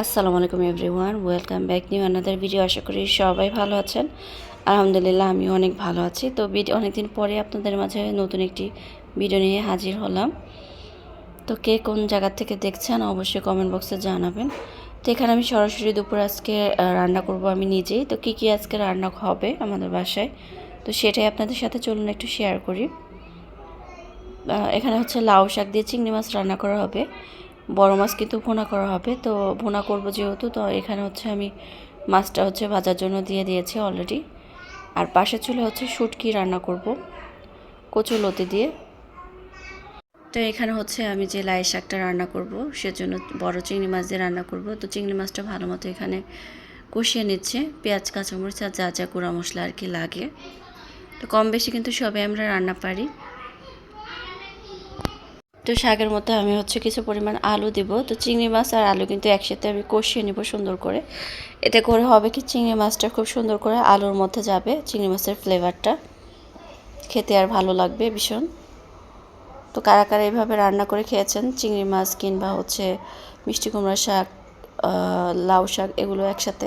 আসসালামু আলাইকুম everyone, welcome back new another video. আশা করি সবাই ভালো আছেন। আলহামদুলিল্লাহ আমিও অনেক ভালো আছি। তো অনেকদিন পরে আপনাদের মাঝে নতুন একটি ভিডিও নিয়ে হাজির হলাম। তো কে কোন জায়গা থেকে দেখছেন অবশ্যই কমেন্ট বক্সে জানাবেন। তো এখানে আমি সরাসরি দুপুর আজকে রান্না করব আমি নিজেই। তো কী আজকে রান্না হবে আমাদের বাসায়, তো সেটাই আপনাদের সাথে চলুন একটু শেয়ার করি। এখানে হচ্ছে লাউ শাক দিয়ে চিংড়ি মাছ রান্না করা হবে, বড় মাছ কিন্তু ভুনা করা হবে। তো ভুনা করব যেহেতু, তো এখানে হচ্ছে আমি মাছটা হচ্ছে ভাজার জন্য দিয়ে দিয়েছি অলরেডি। আর পাশে চুলে হচ্ছে শুটকি রান্না করব কচু লতি দিয়ে। তো এখানে হচ্ছে আমি যে লাই শাকটা রান্না করব সেজন্য বড় চিংড়ি মাছ দিয়ে রান্না করব। তো চিংড়ি মাছটা ভালো মতো এখানে কষিয়ে নিচ্ছে, পেঁয়াজ কাঁচামরিচ আর যা যা গুঁড়া মশলা আর কি লাগে। তো কম বেশি কিন্তু সবাই আমরা রান্না পারি। তো শাকের মধ্যে আমি হচ্ছে কিছু পরিমাণ আলু দিব। তো চিংড়ি মাছ আর আলু কিন্তু একসাথে আমি কষিয়ে নিব সুন্দর করে। এতে করে হবে কি, চিংড়ি মাছটা খুব সুন্দর করে আলুর মধ্যে যাবে, চিংড়ি মাছের ফ্লেভারটা খেতে আর ভালো লাগবে ভীষণ। তো কারা কারা এইভাবে রান্না করে খেয়েছেন চিংড়ি মাছ কিংবা হচ্ছে মিষ্টি কুমড়া শাক, লাউ শাক, এগুলো একসাথে।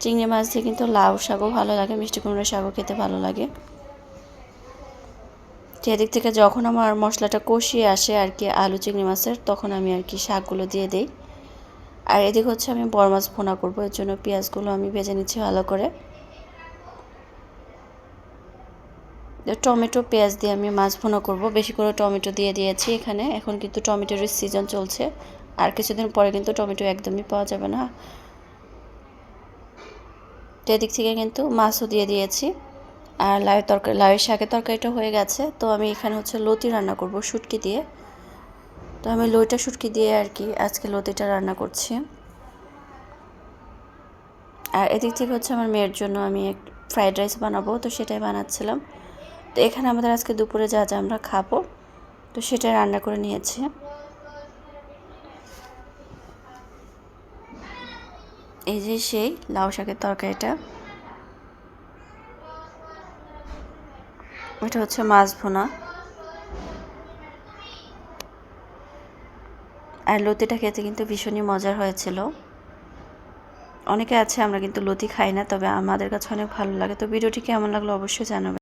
চিংড়ি মাছ দিয়ে কিন্তু লাউ শাকও ভালো লাগে, মিষ্টি কুমড়া শাকও খেতে ভালো লাগে। তো এদিক থেকে যখন আমার মশলাটা কষিয়ে আসে আর কি আলু চিংড়ি মাছের, তখন আমি আর কি শাকগুলো দিয়ে দিই। আর এদিকে হচ্ছে আমি বড় মাছ ভুনা করবো, এর জন্য পেঁয়াজগুলো আমি ভেজে নিচ্ছি ভালো করে। টমেটো পেঁয়াজ দিয়ে আমি মাছ ভুনা করব, বেশি করে টমেটো দিয়ে দিয়েছি এখানে। এখন কিন্তু টমেটোর সিজন চলছে, আর কিছুদিন পরে কিন্তু টমেটো একদমই পাওয়া যাবে না। তো এদিক থেকে কিন্তু মাছও দিয়ে দিয়েছি। আর লাউয়ের শাকের তরকারিটা হয়ে গেছে। তো আমি এখানে হচ্ছে লতি রান্না করব শুটকি দিয়ে। তো আমি লইটা শুটকি দিয়ে আর কি আজকে লতিটা রান্না করছি। আর এদিক থেকে হচ্ছে আমার মেয়ের জন্য আমি ফ্রাইড রাইস বানাবো, তো সেটাই বানাচ্ছিলাম। তো এখানে আমাদের আজকে দুপুরে যা যা আমরা খাবো তো সেটাই রান্না করে নিয়েছি। এই যে সেই লাউ শাকের তরকারিটা, এটা হচ্ছে মাছ ভুনা। আর লতিটা খেতে কিন্তু ভীষণই মজার হয়েছিল। অনেকে আছে আমরা কিন্তু লতি খাই না, তবে আমাদের কাছে অনেক ভালো লাগে। তো ভিডিওটি কেমন লাগলো অবশ্যই জানাবেন।